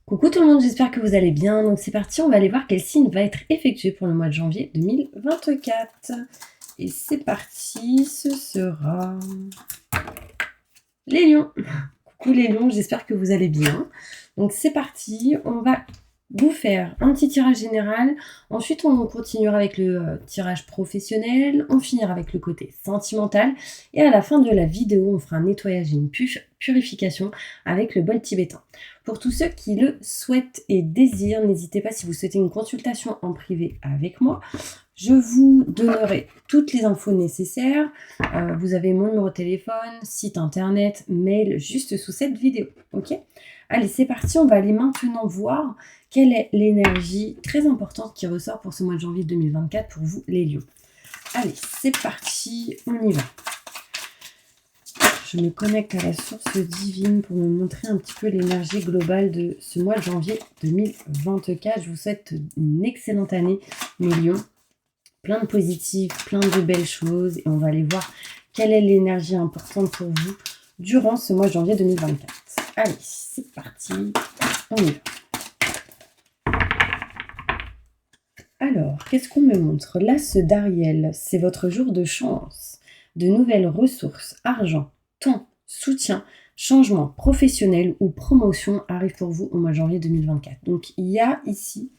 Coucou tout le monde, j'espère que vous allez bien. Donc c'est parti, on va aller voir quel signe va être effectué pour le mois de janvier 2024. Et c'est parti, ce sera les lions. Coucou les lions, j'espère que vous allez bien. Donc c'est parti, on va vous faire un petit tirage général. Ensuite, on continuera avec le tirage professionnel. On finira avec le côté sentimental. Et à la fin de la vidéo, on fera un nettoyage et une purification avec le bol tibétain. Pour tous ceux qui le souhaitent et désirent, n'hésitez pas si vous souhaitez une consultation en privé avec moi. Je vous donnerai toutes les infos nécessaires. Vous avez mon numéro de téléphone, site internet, mail, juste sous cette vidéo. Ok ? Allez, c'est parti. On va aller maintenant voir quelle est l'énergie très importante qui ressort pour ce mois de janvier 2024 pour vous, les lions. Allez, c'est parti. On y va. Je me connecte à la source divine pour me montrer un petit peu l'énergie globale de ce mois de janvier 2024. Je vous souhaite une excellente année, mes lions. Plein de positifs, plein de belles choses. Et on va aller voir quelle est l'énergie importante pour vous durant ce mois de janvier 2024. Allez, c'est parti. On y va. Alors, qu'est-ce qu'on me montre? L'As d'Ariel, c'est votre jour de chance. De nouvelles ressources, argent, temps, soutien, changement professionnel ou promotion arrive pour vous au mois de janvier 2024. Donc, il y a ici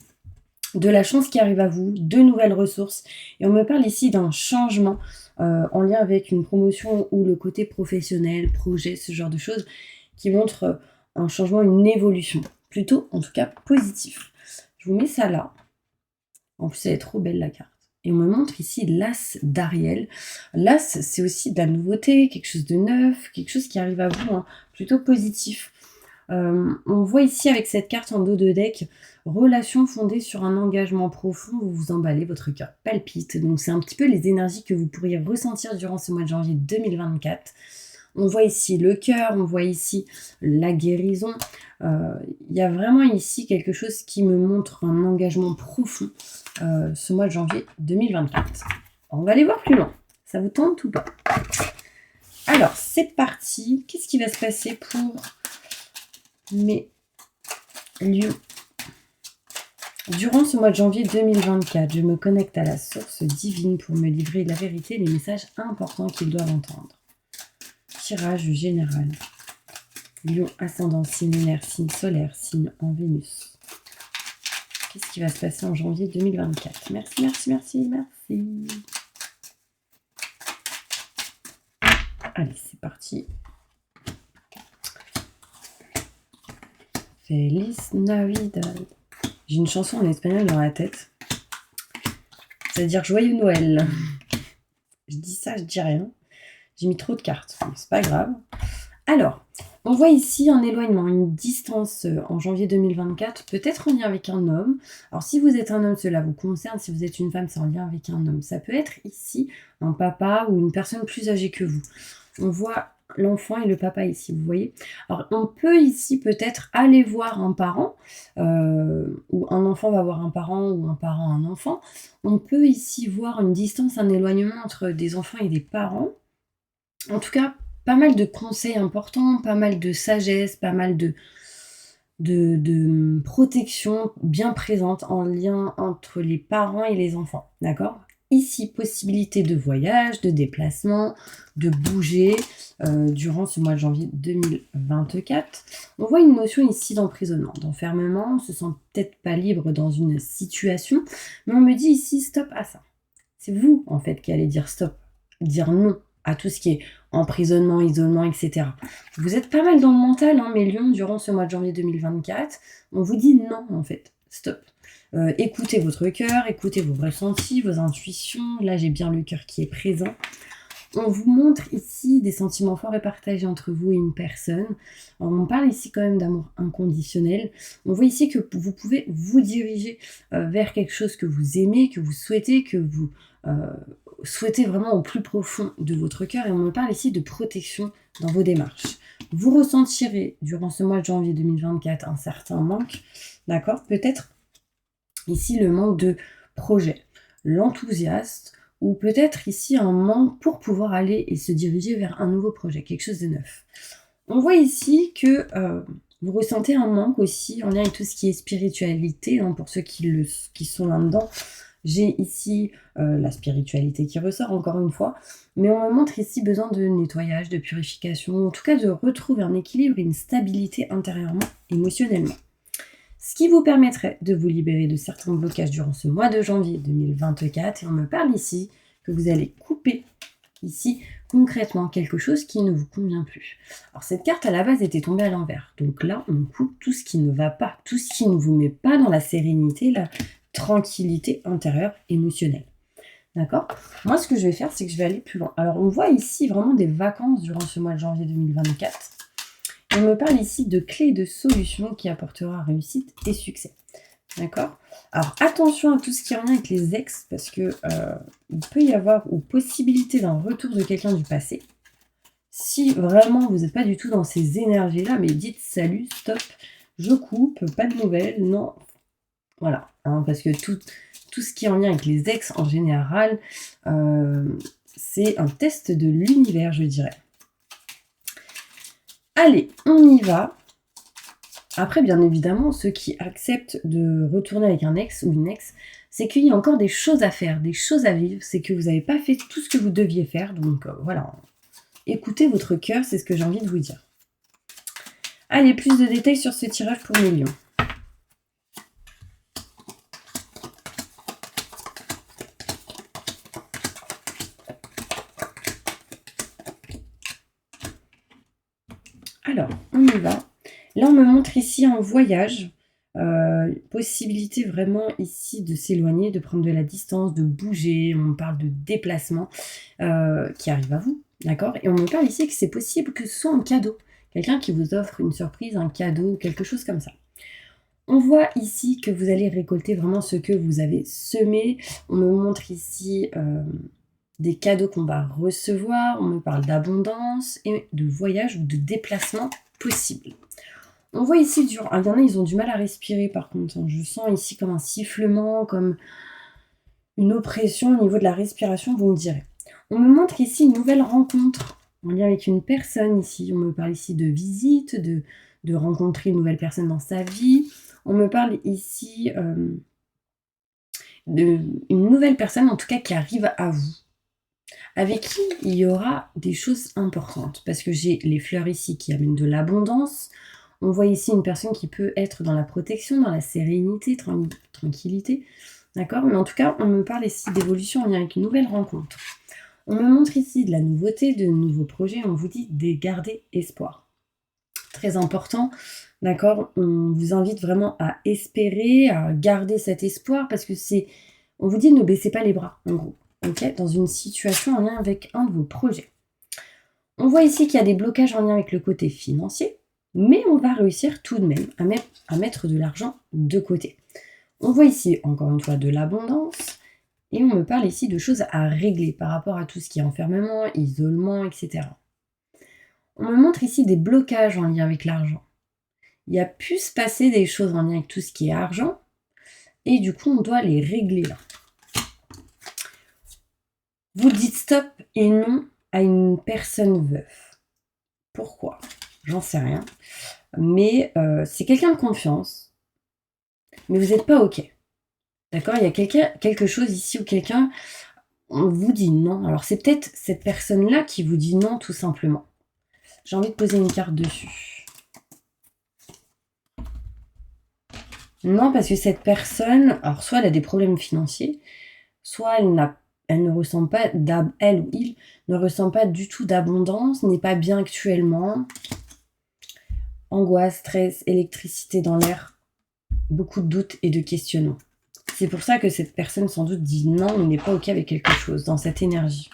de la chance qui arrive à vous, de nouvelles ressources. Et on me parle ici d'un changement en lien avec une promotion ou le côté professionnel, projet, ce genre de choses qui montre un changement, une évolution. Plutôt, en tout cas, positif. Je vous mets ça là. En plus, elle est trop belle la carte. Et on me montre ici l'As d'Ariel. L'As, c'est aussi de la nouveauté, quelque chose de neuf, quelque chose qui arrive à vous, hein, plutôt positif. On voit ici avec cette carte en dos de deck, relation fondée sur un engagement profond, vous vous emballez, votre cœur palpite. Donc c'est un petit peu les énergies que vous pourriez ressentir durant ce mois de janvier 2024. On voit ici le cœur, on voit ici la guérison. Il y a vraiment ici quelque chose qui me montre un engagement profond ce mois de janvier 2024. On va aller voir plus loin. Ça vous tente ou pas? Alors, c'est parti. Qu'est-ce qui va se passer pour mes lions durant ce mois de janvier 2024? Je me connecte à la source divine pour me livrer la vérité, les messages importants qu'ils doivent entendre. Tirage général. Lion, ascendant, signe lunaire, signe solaire, signe en Vénus. Qu'est-ce qui va se passer en janvier 2024? Merci, merci, merci, merci. Allez, c'est parti. Feliz Navidad. J'ai une chanson en espagnol dans la tête. C'est-à-dire Joyeux Noël. Je dis ça, je dis rien. J'ai mis trop de cartes, c'est pas grave. Alors, on voit ici un éloignement, une distance en janvier 2024, peut-être en lien avec un homme. Alors, si vous êtes un homme, cela vous concerne. Si vous êtes une femme, c'est en lien avec un homme. Ça peut être ici un papa ou une personne plus âgée que vous. On voit l'enfant et le papa ici, vous voyez. Alors, on peut ici peut-être aller voir un parent, ou un enfant va voir un parent, ou un parent un enfant. On peut ici voir une distance, un éloignement entre des enfants et des parents. En tout cas, pas mal de conseils importants, pas mal de sagesse, pas mal de protection bien présente en lien entre les parents et les enfants, d'accord? Ici, possibilité de voyage, de déplacement, de bouger durant ce mois de janvier 2024. On voit une notion ici d'emprisonnement, d'enfermement. On se sent peut-être pas libre dans une situation, mais on me dit ici stop à ça. C'est vous, en fait, qui allez dire stop, dire non à tout ce qui est emprisonnement, isolement, etc. Vous êtes pas mal dans le mental, hein, mes lions, durant ce mois de janvier 2024. On vous dit non, en fait, stop. Écoutez votre cœur, écoutez vos ressentis, vos intuitions. Là, j'ai bien le cœur qui est présent. On vous montre ici des sentiments forts et partagés entre vous et une personne. Alors, on parle ici quand même d'amour inconditionnel. On voit ici que vous pouvez vous diriger vers quelque chose que vous aimez, que vous souhaitez, que vous souhaitez vraiment au plus profond de votre cœur. Et on me parle ici de protection dans vos démarches. Vous ressentirez durant ce mois de janvier 2024 un certain manque, d'accord? Peut-être ici le manque de projet, l'enthousiasme, ou peut-être ici un manque pour pouvoir aller et se diriger vers un nouveau projet, quelque chose de neuf. On voit ici que Vous ressentez un manque aussi en lien avec tout ce qui est spiritualité, hein, pour ceux qui sont là-dedans. J'ai ici la spiritualité qui ressort, encore une fois, mais on me montre ici besoin de nettoyage, de purification, en tout cas de retrouver un équilibre et une stabilité intérieurement, émotionnellement. Ce qui vous permettrait de vous libérer de certains blocages durant ce mois de janvier 2024. Et on me parle ici que vous allez couper ici concrètement quelque chose qui ne vous convient plus. Alors cette carte à la base était tombée à l'envers. Donc là, on coupe tout ce qui ne va pas, tout ce qui ne vous met pas dans la sérénité, la tranquillité intérieure, émotionnelle. D'accord? Moi, ce que je vais faire, c'est que je vais aller plus loin. Alors, on voit ici vraiment des vacances durant ce mois de janvier 2024. On me parle ici de clés et de solutions qui apportera réussite et succès. D'accord? Alors, attention à tout ce qui est en lien avec les ex, parce que il peut y avoir ou possibilité d'un retour de quelqu'un du passé. Si vraiment vous n'êtes pas du tout dans ces énergies-là, mais dites salut, stop, je coupe, pas de nouvelles, non. Voilà, hein, parce que tout ce qui est en lien avec les ex en général, c'est un test de l'univers, je dirais. Allez, on y va. Après, bien évidemment, ceux qui acceptent de retourner avec un ex ou une ex, c'est qu'il y a encore des choses à faire, des choses à vivre. C'est que vous n'avez pas fait tout ce que vous deviez faire. Donc voilà, écoutez votre cœur, c'est ce que j'ai envie de vous dire. Allez, plus de détails sur ce tirage pour les lions. Alors, on y va. Là, on me montre ici un voyage. Possibilité vraiment ici de s'éloigner, de prendre de la distance, de bouger. On me parle de déplacement qui arrive à vous, d'accord? Et on me parle ici que c'est possible que ce soit un cadeau. Quelqu'un qui vous offre une surprise, un cadeau, quelque chose comme ça. On voit ici que vous allez récolter vraiment ce que vous avez semé. On me montre ici des cadeaux qu'on va recevoir. On me parle d'abondance et de voyage ou de déplacement possible. On voit ici, il y en a, ils ont du mal à respirer par contre. Je sens ici comme un sifflement, comme une oppression au niveau de la respiration, vous me direz. On me montre ici une nouvelle rencontre en lien avec une personne ici. On me parle ici de visite, de rencontrer une nouvelle personne dans sa vie. On me parle ici d'une nouvelle personne, en tout cas, qui arrive à vous, avec qui il y aura des choses importantes. Parce que j'ai les fleurs ici qui amènent de l'abondance. On voit ici une personne qui peut être dans la protection, dans la sérénité, tranquillité. D'accord? Mais en tout cas, on me parle ici d'évolution en lien avec une nouvelle rencontre. On me montre ici de la nouveauté, de nouveaux projets. On vous dit de garder espoir. Très important. D'accord? On vous invite vraiment à espérer, à garder cet espoir parce que on vous dit ne baissez pas les bras, en gros. Ok? Dans une situation en lien avec un de vos projets. On voit ici qu'il y a des blocages en lien avec le côté financier. Mais on va réussir tout de même à mettre de l'argent de côté. On voit ici, encore une fois, de l'abondance. Et on me parle ici de choses à régler par rapport à tout ce qui est enfermement, isolement, etc. On me montre ici des blocages en lien avec l'argent. Il y a pu se passer des choses en lien avec tout ce qui est argent. Et du coup, on doit les régler là. Vous dites stop et non à une personne veuve. Pourquoi ? J'en sais rien. Mais c'est quelqu'un de confiance. Mais vous n'êtes pas OK. D'accord? Il y a quelque chose ici où quelqu'un vous dit non. Alors c'est peut-être cette personne-là qui vous dit non tout simplement. J'ai envie de poser une carte dessus. Non, parce que cette personne, alors soit elle a des problèmes financiers, soit elle ne ressent pas, elle ou il ne ressent pas du tout d'abondance, n'est pas bien actuellement. Angoisse, stress, électricité dans l'air, beaucoup de doutes et de questionnements. C'est pour ça que cette personne sans doute dit non, il n'est pas OK avec quelque chose dans cette énergie.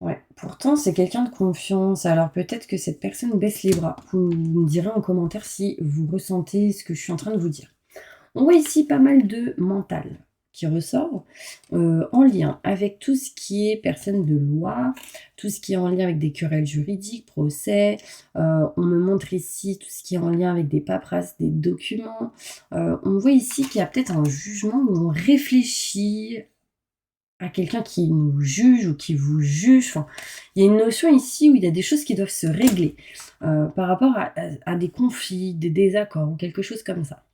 Ouais, pourtant c'est quelqu'un de confiance, alors peut-être que cette personne baisse les bras. Vous me direz en commentaire si vous ressentez ce que je suis en train de vous dire. On voit ici pas mal de mental qui ressort en lien avec tout ce qui est personne de loi, tout ce qui est en lien avec des querelles juridiques, procès. On me montre ici tout ce qui est en lien avec des paperasses, des documents. On voit ici qu'il y a peut-être un jugement où on réfléchit à quelqu'un qui nous juge ou qui vous juge. Enfin, il y a une notion ici où il y a des choses qui doivent se régler par rapport à des conflits, des désaccords ou quelque chose comme ça.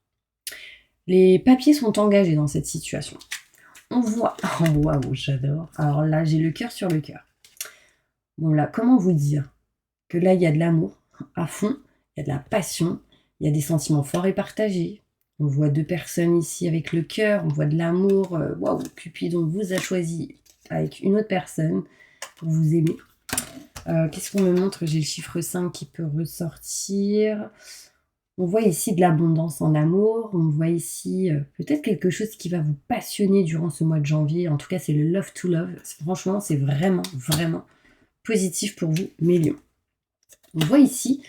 Les papiers sont engagés dans cette situation. On voit... Oh, waouh, j'adore. Alors là, j'ai le cœur sur le cœur. Bon là, comment vous dire que là, il y a de l'amour à fond, il y a de la passion, il y a des sentiments forts et partagés. On voit 2 personnes ici avec le cœur, on voit de l'amour. Waouh, Cupidon vous a choisi avec une autre personne pour vous aimer. Qu'est-ce qu'on me montre? J'ai le chiffre 5 qui peut ressortir. On voit ici de l'abondance en amour. On voit ici peut-être quelque chose qui va vous passionner durant ce mois de janvier. En tout cas, c'est le love to love. Franchement, c'est vraiment, vraiment positif pour vous, mes lions. On voit ici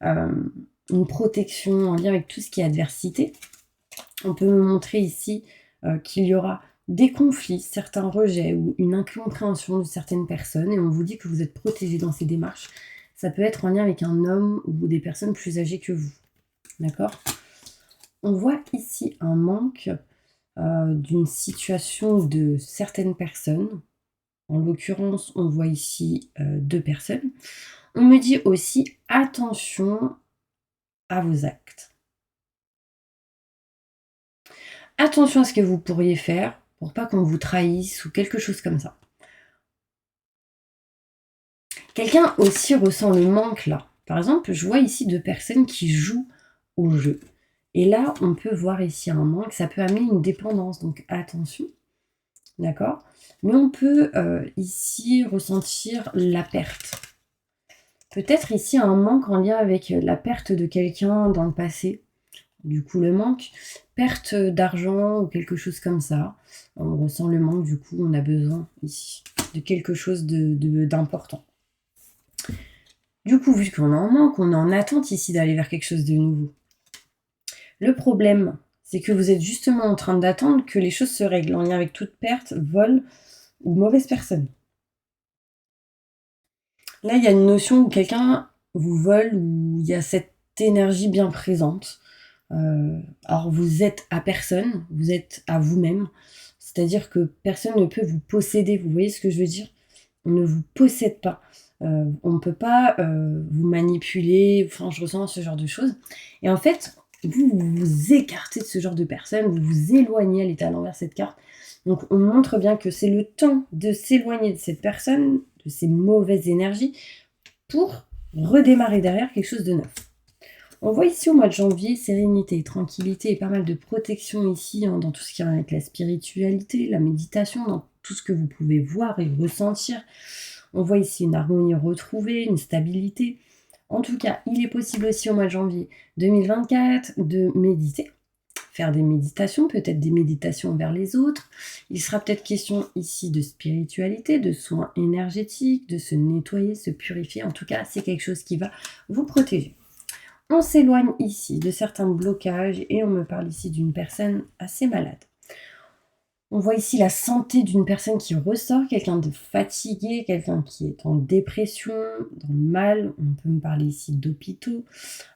une protection en lien avec tout ce qui est adversité. On peut me montrer ici qu'il y aura des conflits, certains rejets ou une incompréhension de certaines personnes et on vous dit que vous êtes protégé dans ces démarches. Ça peut être en lien avec un homme ou des personnes plus âgées que vous. D'accord? On voit ici un manque d'une situation de certaines personnes. En l'occurrence, on voit ici 2 personnes. On me dit aussi attention à vos actes. Attention à ce que vous pourriez faire pour pas qu'on vous trahisse ou quelque chose comme ça. Quelqu'un aussi ressent le manque là. Par exemple, je vois ici 2 personnes qui jouent au jeu. Et là, on peut voir ici un manque, ça peut amener une dépendance, donc attention. D'accord? Mais on peut ici ressentir la perte. Peut-être ici un manque en lien avec la perte de quelqu'un dans le passé. Du coup, le manque, perte d'argent ou quelque chose comme ça. On ressent le manque, du coup, on a besoin ici de quelque chose d'important. Du coup, vu qu'on en manque, on est en attente ici d'aller vers quelque chose de nouveau. Le problème, c'est que vous êtes justement en train d'attendre que les choses se règlent en lien avec toute perte, vol ou mauvaise personne. Là, il y a une notion où quelqu'un vous vole, où il y a cette énergie bien présente. Alors, vous êtes à personne, vous êtes à vous-même. C'est-à-dire que personne ne peut vous posséder. Vous voyez ce que je veux dire? On ne vous possède pas. On ne peut pas vous manipuler. Enfin, je ressens ce genre de choses. Et en fait, vous vous écartez de ce genre de personnes, vous vous éloignez, elle est à l'envers cette carte. Donc on montre bien que c'est le temps de s'éloigner de cette personne, de ces mauvaises énergies, pour redémarrer derrière quelque chose de neuf. On voit ici au mois de janvier, sérénité, tranquillité et pas mal de protection ici dans tout ce qui est avec la spiritualité, la méditation, dans tout ce que vous pouvez voir et ressentir. On voit ici une harmonie retrouvée, une stabilité. En tout cas, il est possible aussi au mois de janvier 2024 de méditer, faire des méditations, peut-être des méditations vers les autres. Il sera peut-être question ici de spiritualité, de soins énergétiques, de se nettoyer, se purifier. En tout cas, c'est quelque chose qui va vous protéger. On s'éloigne ici de certains blocages et on me parle ici d'une personne assez malade. On voit ici la santé d'une personne qui ressort, quelqu'un de fatigué, quelqu'un qui est en dépression, dans le mal. On peut me parler ici d'hôpitaux.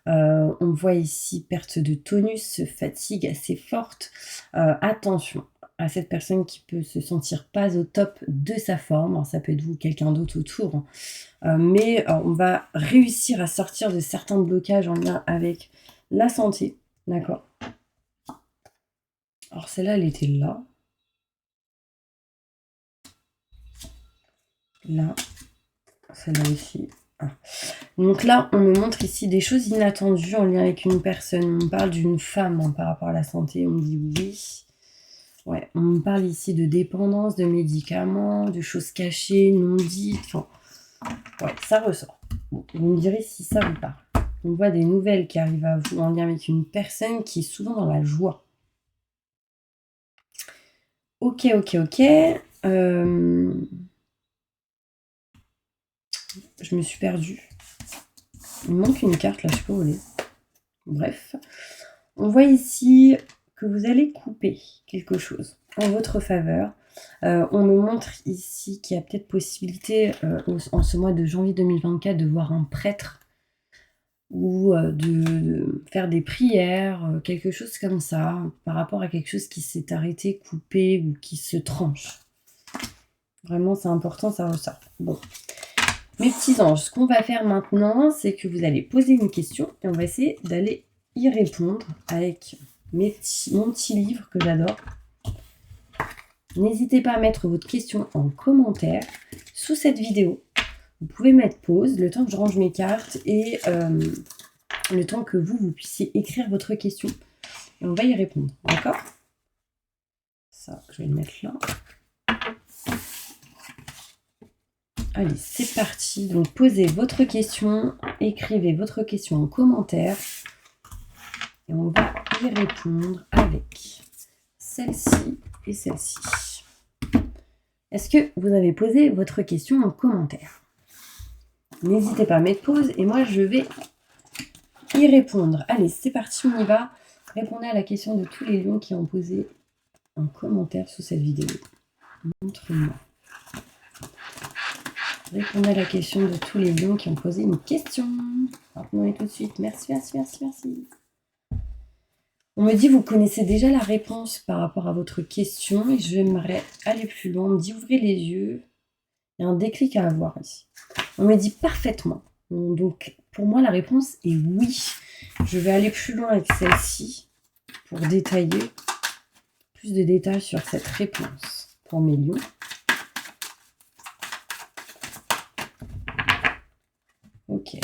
On voit ici perte de tonus, fatigue assez forte. Attention à cette personne qui peut se sentir pas au top de sa forme. Alors, ça peut être vous, quelqu'un d'autre autour. Mais on va réussir à sortir de certains blocages en lien avec la santé. D'accord? Alors celle-là, elle était là. Là, celle-là aussi. Ah. Donc là, on me montre ici des choses inattendues en lien avec une personne. On me parle d'une femme par rapport à la santé. On me dit oui. Ouais, on me parle ici de dépendance, de médicaments, de choses cachées, non dites. Enfin, ouais, ça ressort. Bon, vous me direz si ça vous parle. On voit des nouvelles qui arrivent à vous en lien avec une personne qui est souvent dans la joie. Ok. Je me suis perdue. Il me manque une carte là, je sais pas où elle est. Bref. On voit ici que vous allez couper quelque chose en votre faveur. On me montre ici qu'il y a peut-être possibilité en ce mois de janvier 2024 de voir un prêtre ou de faire des prières, quelque chose comme ça, par rapport à quelque chose qui s'est arrêté, coupé ou qui se tranche. Vraiment, c'est important, ça ressort. Bon. Mes petits anges, ce qu'on va faire maintenant, c'est que vous allez poser une question et on va essayer d'aller y répondre avec mon petit livre que j'adore. N'hésitez pas à mettre votre question en commentaire sous cette vidéo. Vous pouvez mettre pause, le temps que je range mes cartes et le temps que vous puissiez écrire votre question. Et on va y répondre, d'accord? Ça, je vais le mettre là. Allez, c'est parti. Donc, posez votre question, écrivez votre question en commentaire. Et on va y répondre avec celle-ci et celle-ci. Est-ce que vous avez posé votre question en commentaire? N'hésitez pas à mettre pause et moi je vais y répondre. Allez, c'est parti, on y va. Répondez à la question de tous les lions qui ont posé un commentaire sous cette vidéo. Montre-moi. Répondez à la question de tous les lions qui ont posé une question. Maintenant et tout de suite. Merci, merci, merci, merci. On me dit, vous connaissez déjà la réponse par rapport à votre question et j'aimerais aller plus loin. On me dit, ouvrez les yeux. Il y a un déclic à avoir ici. On me dit parfaitement. Donc, pour moi, la réponse est oui. Je vais aller plus loin avec celle-ci pour détailler plus de détails sur cette réponse pour mes lions. Ok.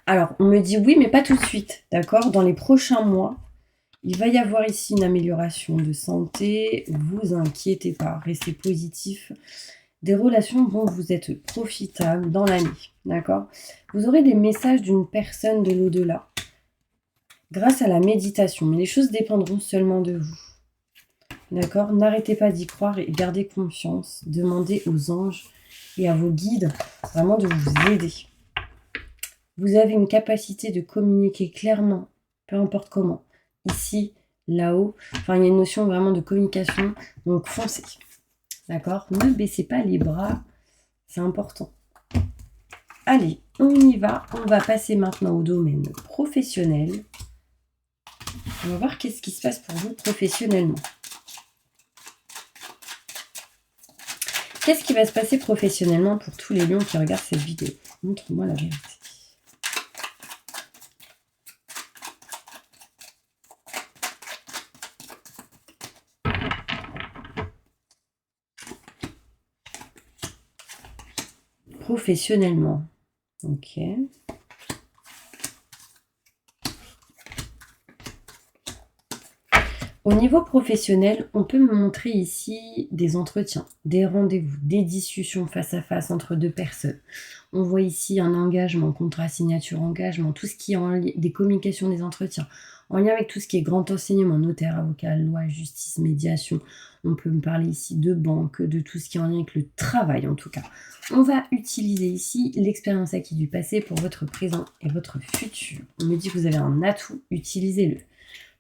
Alors, on me dit oui, mais pas tout de suite, d'accord? Dans les prochains mois, il va y avoir ici une amélioration de santé. Vous inquiétez pas, restez positif. Des relations dont vous êtes profitable dans l'année, d'accord? Vous aurez des messages d'une personne de l'au-delà grâce à la méditation, mais les choses dépendront seulement de vous, d'accord? N'arrêtez pas d'y croire et gardez confiance. Demandez aux anges et à vos guides vraiment de vous aider. Vous avez une capacité de communiquer clairement, peu importe comment, ici, là-haut. Enfin, il y a une notion vraiment de communication, donc foncez. D'accord? Ne baissez pas les bras, c'est important. Allez, on y va. On va passer maintenant au domaine professionnel. On va voir qu'est-ce qui se passe pour vous professionnellement. Qu'est-ce qui va se passer professionnellement pour tous les lions qui regardent cette vidéo? Montre-moi la vérité. Professionnellement. Ok. Au niveau professionnel, on peut me montrer ici des entretiens, des rendez-vous, des discussions face à face entre deux personnes. On voit ici un engagement, contrat, signature, engagement, tout ce qui est en lien, des communications, des entretiens, en lien avec tout ce qui est grand enseignement, notaire, avocat, loi, justice, médiation. On peut me parler ici de banque, de tout ce qui est en lien avec le travail en tout cas. On va utiliser ici l'expérience acquise du passé pour votre présent et votre futur. On me dit que vous avez un atout, utilisez-le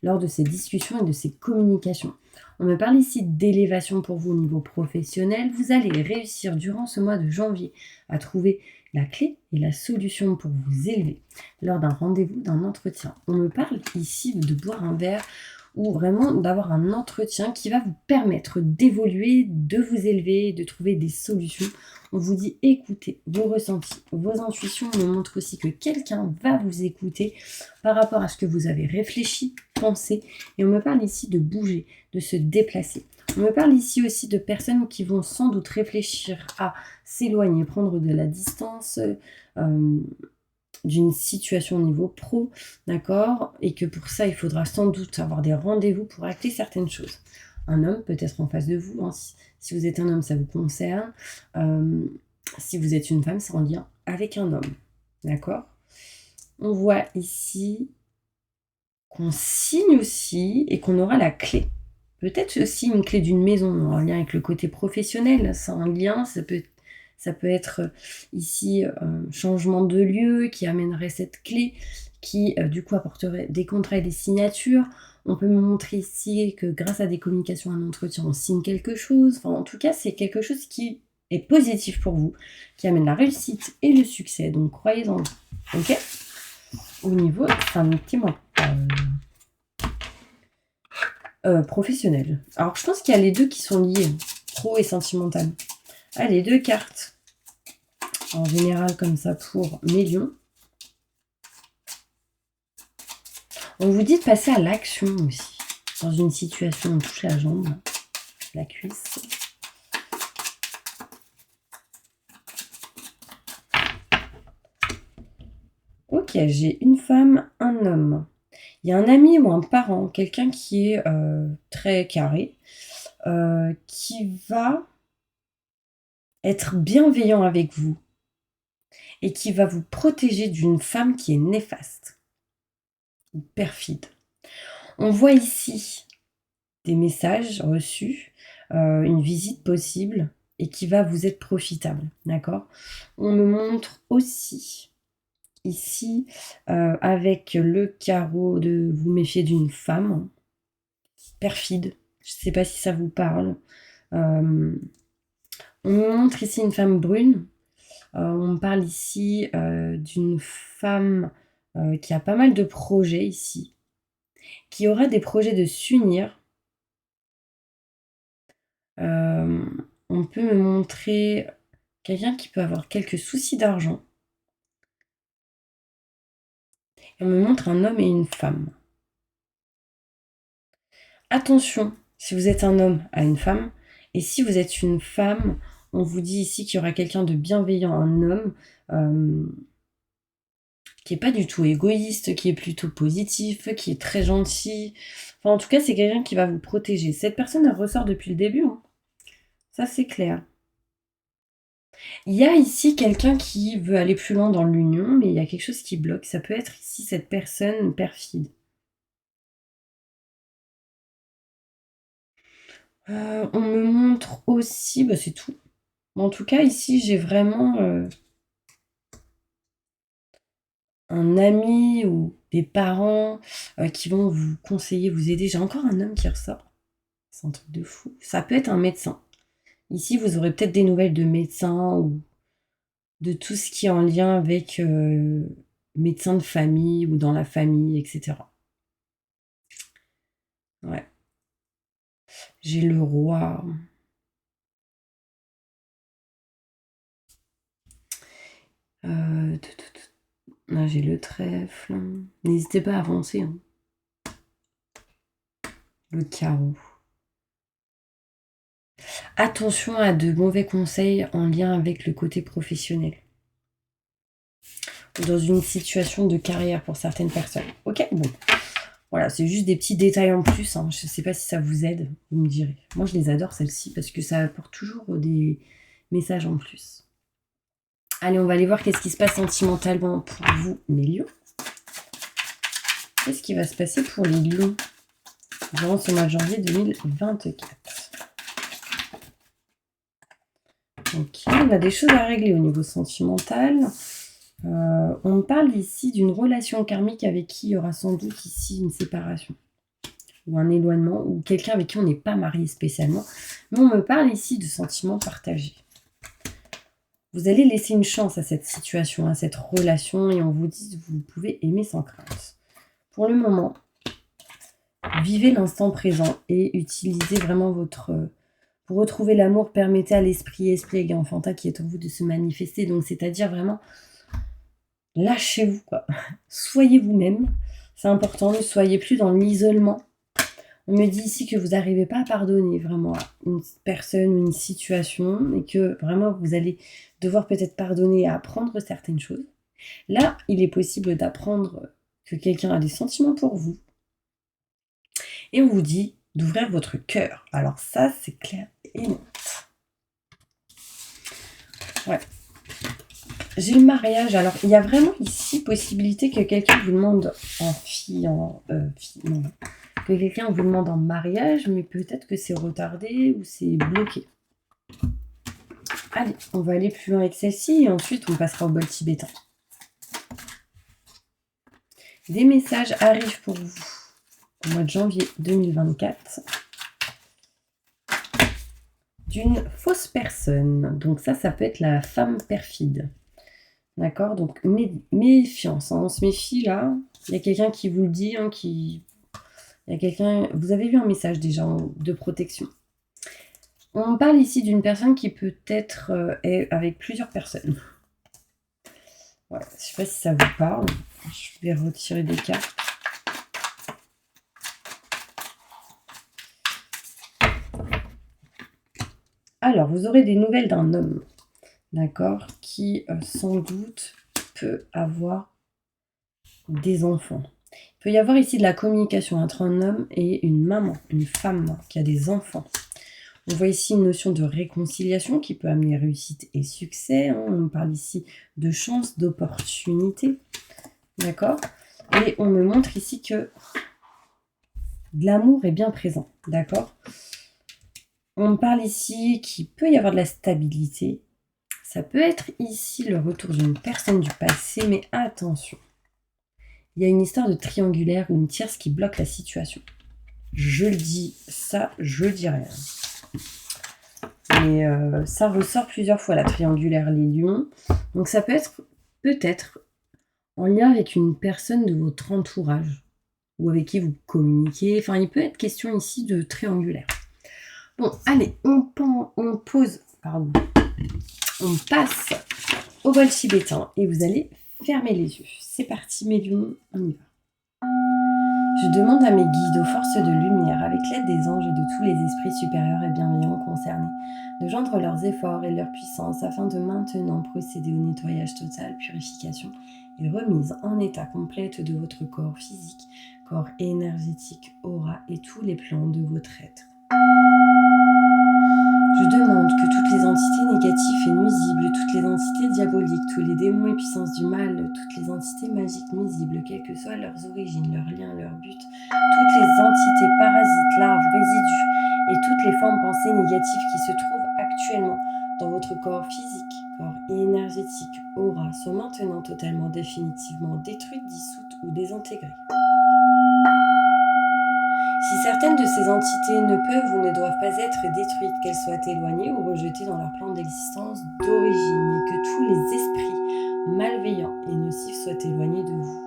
lors de ces discussions et de ces communications. On me parle ici d'élévation pour vous au niveau professionnel. Vous allez réussir durant ce mois de janvier à trouver la clé et la solution pour vous élever lors d'un rendez-vous, d'un entretien. On me parle ici de boire un verre ou vraiment d'avoir un entretien qui va vous permettre d'évoluer, de vous élever, de trouver des solutions. On vous dit écoutez vos ressentis, vos intuitions. On me montre aussi que quelqu'un va vous écouter par rapport à ce que vous avez réfléchi, pensé. Et on me parle ici de bouger, de se déplacer. On me parle ici aussi de personnes qui vont sans doute réfléchir à s'éloigner, prendre de la distance d'une situation au niveau pro, d'accord? Et que pour ça, il faudra sans doute avoir des rendez-vous pour acter certaines choses. Un homme peut être en face de vous. Hein. Si vous êtes un homme, ça vous concerne. Si vous êtes une femme, c'est en lien avec un homme, d'accord? On voit ici qu'on signe aussi et qu'on aura la clé. Peut-être aussi une clé d'une maison en lien avec le côté professionnel. C'est un lien, ça peut être ici changement de lieu qui amènerait cette clé, qui du coup apporterait des contrats et des signatures. On peut me montrer ici que grâce à des communications, un entretien, on signe quelque chose. Enfin, en tout cas, c'est quelque chose qui est positif pour vous, qui amène la réussite et le succès. Donc, croyez en vous. Ok? Au niveau, c'est un petit mot. Professionnel. Alors, je pense qu'il y a les deux qui sont liés. Astro et sentimental. Allez, 2 cartes. En général, comme ça, pour mes lions. On vous dit de passer à l'action aussi. Dans une situation où on touche la jambe, la cuisse. Ok, j'ai une femme, un homme. Il y a un ami ou un parent, quelqu'un qui est très carré, qui va être bienveillant avec vous et qui va vous protéger d'une femme qui est néfaste ou perfide. On voit ici des messages reçus, une visite possible et qui va vous être profitable, d'accord? On me montre aussi ici avec le carreau de vous méfier d'une femme perfide. Je ne sais pas si ça vous parle. On me montre ici une femme brune. On me parle ici d'une femme qui a pas mal de projets ici, qui aura des projets de s'unir. On peut me montrer quelqu'un qui peut avoir quelques soucis d'argent. Et on me montre un homme et une femme. Attention, si vous êtes un homme à une femme, et si vous êtes une femme, on vous dit ici qu'il y aura quelqu'un de bienveillant, un homme qui n'est pas du tout égoïste, qui est plutôt positif, qui est très gentil. Enfin, en tout cas, c'est quelqu'un qui va vous protéger. Cette personne, elle ressort depuis le début. Hein. Ça, c'est clair. Il y a ici quelqu'un qui veut aller plus loin dans l'union, mais il y a quelque chose qui bloque. Ça peut être ici cette personne perfide. On me montre aussi, bah c'est tout. En tout cas, ici, j'ai vraiment un ami ou des parents qui vont vous conseiller, vous aider. J'ai encore un homme qui ressort. C'est un truc de fou. Ça peut être un médecin. Ici, vous aurez peut-être des nouvelles de médecins ou de tout ce qui est en lien avec médecin de famille ou dans la famille, etc. Ouais. J'ai le roi. Là, j'ai le trèfle. N'hésitez pas à avancer. Hein. Le carreau. Attention à de mauvais conseils en lien avec le côté professionnel. Dans une situation de carrière pour certaines personnes. Ok, bon. Voilà, c'est juste des petits détails en plus. Hein. Je ne sais pas si ça vous aide, vous me direz. Moi, je les adore, celles-ci, parce que ça apporte toujours des messages en plus. Allez, on va aller voir qu'est-ce qui se passe sentimentalement pour vous, mes lions. Qu'est-ce qui va se passer pour les lions durant ce mois de janvier 2024? Ok, on a des choses à régler au niveau sentimental. On me parle ici d'une relation karmique avec qui il y aura sans doute ici une séparation ou un éloignement ou quelqu'un avec qui on n'est pas marié spécialement. Mais on me parle ici de sentiments partagés. Vous allez laisser une chance à cette situation, à cette relation et on vous dit que vous pouvez aimer sans crainte. Pour le moment, vivez l'instant présent et utilisez vraiment votre... Pour retrouver l'amour, permettez à l'esprit enfantin qui est en vous de se manifester. Donc, c'est-à-dire vraiment... Lâchez-vous, quoi. Soyez vous-même. C'est important, ne soyez plus dans l'isolement. On me dit ici que vous n'arrivez pas à pardonner vraiment à une personne ou une situation et que vraiment vous allez devoir peut-être pardonner et apprendre certaines choses. Là, il est possible d'apprendre que quelqu'un a des sentiments pour vous. Et on vous dit d'ouvrir votre cœur. Alors ça, c'est clair et net. Ouais. J'ai le mariage. Alors, il y a vraiment ici possibilité que quelqu'un vous demande que quelqu'un vous demande en mariage, mais peut-être que c'est retardé ou c'est bloqué. Allez, on va aller plus loin avec celle-ci et ensuite on passera au bol tibétain. Des messages arrivent pour vous au mois de janvier 2024 d'une fausse personne. Donc ça peut être la femme perfide. D'accord? Donc, méfiance. Hein. On se méfie, là. Il y a quelqu'un qui vous le dit, hein, Il y a quelqu'un... Vous avez eu un message, déjà, de protection. On parle ici d'une personne qui peut-être est avec plusieurs personnes. Ouais, je ne sais pas si ça vous parle. Je vais retirer des cartes. Alors, vous aurez des nouvelles d'un homme, d'accord, qui sans doute peut avoir des enfants. Il peut y avoir ici de la communication entre un homme et une maman, une femme qui a des enfants. On voit ici une notion de réconciliation qui peut amener réussite et succès. On parle ici de chance, d'opportunité. D'accord ? Et on me montre ici que de l'amour est bien présent. D'accord ? On me parle ici qu'il peut y avoir de la stabilité. Ça peut être ici le retour d'une personne du passé, mais attention. Il y a une histoire de triangulaire ou une tierce qui bloque la situation. Je le dis, ça, je dis rien. Mais ça ressort plusieurs fois, la triangulaire, les lions. Donc ça peut être peut-être en lien avec une personne de votre entourage ou avec qui vous communiquez. Enfin, il peut être question ici de triangulaire. Bon, allez, on passe au bol tibétain et vous allez fermer les yeux. C'est parti, médium, on y va. Je demande à mes guides, aux forces de lumière, avec l'aide des anges et de tous les esprits supérieurs et bienveillants concernés, de joindre leurs efforts et leur puissance afin de maintenant procéder au nettoyage total, purification et remise en état complète de votre corps physique, corps énergétique, aura et tous les plans de votre être. Je demande que toutes les entités négatives et nuisibles, toutes les entités diaboliques, tous les démons et puissances du mal, toutes les entités magiques nuisibles, quelles que soient leurs origines, leurs liens, leurs buts, toutes les entités parasites, larves, résidus et toutes les formes pensées négatives qui se trouvent actuellement dans votre corps physique, corps énergétique, aura, soient maintenant totalement, définitivement détruites, dissoutes ou désintégrées. Si certaines de ces entités ne peuvent ou ne doivent pas être détruites, qu'elles soient éloignées ou rejetées dans leur plan d'existence d'origine, et que tous les esprits malveillants et nocifs soient éloignés de vous.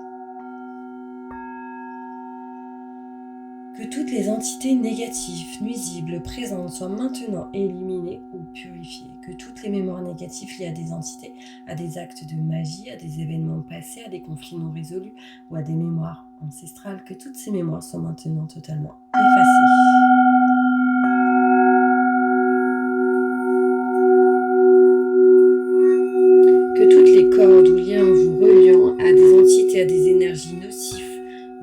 Que toutes les entités négatives, nuisibles, présentes soient maintenant éliminées ou purifiées. Que toutes les mémoires négatives liées à des entités, à des actes de magie, à des événements passés, à des conflits non résolus ou à des mémoires ancestrales, que toutes ces mémoires soient maintenant totalement effacées. Que toutes les cordes ou liens vous reliant à des entités, à des énergies nocives,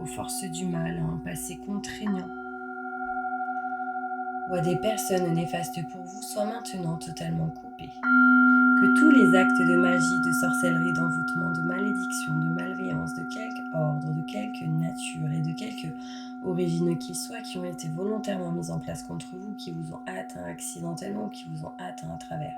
aux forces du mal, à un passé contraignant, ou à des personnes néfastes pour vous soient maintenant totalement coupés. Que tous les actes de magie, de sorcellerie, d'envoûtement, de malédiction, de malveillance, de quelque ordre, de quelque nature et de quelque origine qu'ils soient, qui ont été volontairement mis en place contre vous, qui vous ont atteint accidentellement ou qui vous ont atteint à travers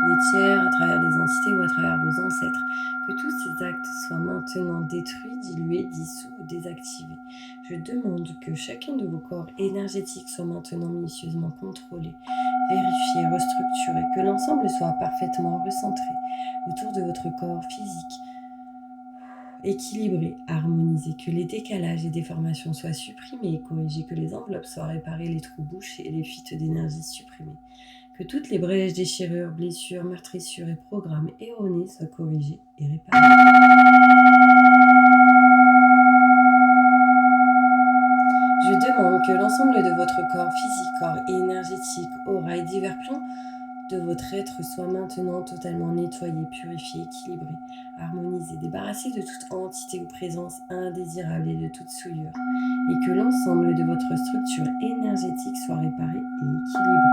des tiers, à travers des entités ou à travers vos ancêtres, que tous ces actes soient maintenant détruits, dilués, dissous ou désactivés. Je demande que chacun de vos corps énergétiques soit maintenant minutieusement contrôlé, vérifié, restructuré, que l'ensemble soit parfaitement recentré autour de votre corps physique, équilibré, harmonisé, que les décalages et déformations soient supprimés et corrigés, que les enveloppes soient réparées, les trous bouchés et les fuites d'énergie supprimées, que toutes les brèches, déchirures, blessures, meurtrissures et programmes erronés soient corrigés et réparés. Je demande que l'ensemble de votre corps physique, corps énergétique, aura et divers plans de votre être soit maintenant totalement nettoyé, purifié, équilibré, harmonisé, débarrassé de toute entité ou présence indésirable et de toute souillure, et que l'ensemble de votre structure énergétique soit réparé et équilibré.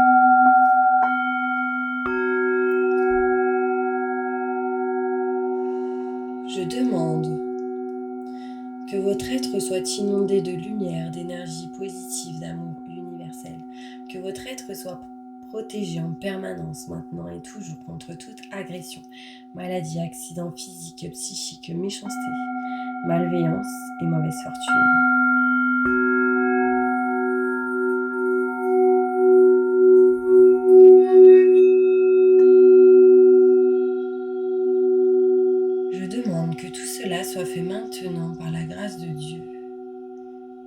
Je demande que votre être soit inondé de lumière, d'énergie positive, d'amour universel, que votre être soit protégé en permanence maintenant et toujours contre toute agression, maladie, accident physique, psychique, méchanceté, malveillance et mauvaise fortune. Je demande que tout cela soit fait maintenant par la grâce de Dieu.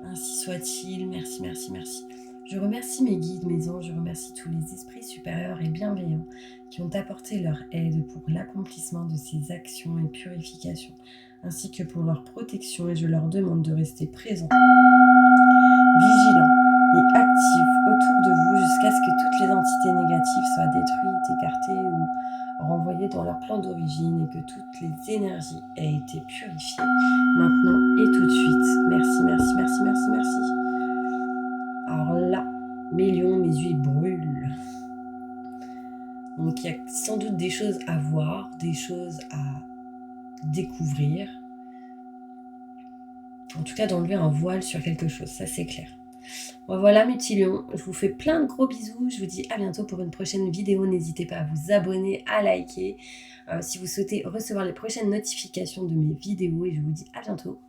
Ainsi soit-il, merci, merci, merci. Je remercie mes guides, mes anges, je remercie tous les esprits supérieurs et bienveillants qui ont apporté leur aide pour l'accomplissement de ces actions et purifications, ainsi que pour leur protection, et je leur demande de rester présents, vigilants et actifs autour de vous jusqu'à ce que toutes les entités négatives soient détruites, écartées ou renvoyées dans leur plan d'origine et que toutes les énergies aient été purifiées maintenant et tout de suite. Merci, merci, merci, merci, merci. Alors là, mes lions, mes yeux brûlent. Donc il y a sans doute des choses à voir, des choses à découvrir. En tout cas, d'enlever un voile sur quelque chose, ça c'est clair. Bon, voilà mes petits lions, je vous fais plein de gros bisous. Je vous dis à bientôt pour une prochaine vidéo. N'hésitez pas à vous abonner, à liker si vous souhaitez recevoir les prochaines notifications de mes vidéos. Et je vous dis à bientôt.